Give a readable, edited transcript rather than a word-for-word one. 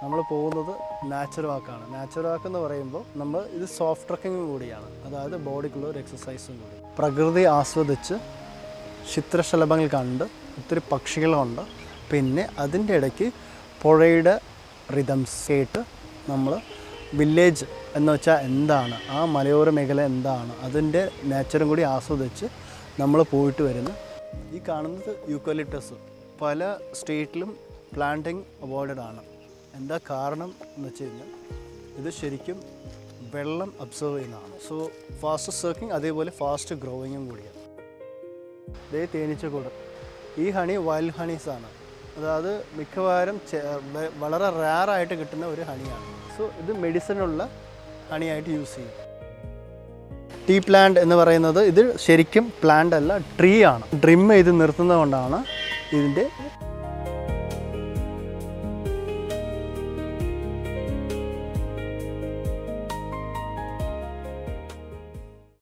നമ്മൾ പോകുന്നത് നാച്ചുറൽ വാക്കാണ്. നാച്ചുറൽ വാക്ക് എന്ന് പറയുമ്പോൾ നമ്മൾ ഇത് സോഫ്റ്റ് ട്രക്കിങ്ങും കൂടിയാണ്, അതായത് ബോഡിക്കുള്ള ഒരു എക്സസൈസും കൂടി. പ്രകൃതി ആസ്വദിച്ച് ചിത്രശലഭങ്ങൾ കണ്ട് ഒത്തിരി പക്ഷികളുണ്ട്. പിന്നെ അതിൻ്റെ ഇടയ്ക്ക് പുഴയുടെ റിതംസ് കേട്ട് നമ്മൾ വില്ലേജ് എന്ന് വെച്ചാൽ എന്താണ്, ആ മലയോര മേഖല എന്താണ്, അതിൻ്റെ നേച്ചറും കൂടി ആസ്വദിച്ച് നമ്മൾ പോയിട്ട് വരുന്ന ഈ കാണുന്നത് യൂക്കലിപ്റ്റസ് പല സ്റ്റേറ്റിലും പ്ലാന്റിങ് അവോയ്ഡഡ് ആണ്. എന്താ കാരണം എന്ന് വെച്ച് കഴിഞ്ഞാൽ ഇത് ശരിക്കും വെള്ളം അബ്സർവ് ചെയ്യുന്നതാണ്. സോ ഫാസ്റ്റ് സർക്കിങ് അതേപോലെ ഫാസ്റ്റ് ഗ്രോയിങ്ങും കൂടിയാണ്. ഇതേ തേനീച്ചക്കൂട്. ഈ ഹണി വൈൽഡ് ഹണീസാണ്, അതായത് മിക്കവാറും വളരെ റെയറായിട്ട് കിട്ടുന്ന ഒരു ഹണിയാണ്. സോ ഇത് മെഡിസിനുള്ള ഹണിയായിട്ട് യൂസ് ചെയ്യും. ടീ പ്ലാന്റ് എന്ന് പറയുന്നത് ഇത് ശരിക്കും പ്ലാന്റ് അല്ല, ട്രീ ആണ്. ഡ്രിം ചെയ്ത് നിർത്തുന്നത് കൊണ്ടാണ് ഇതിൻ്റെ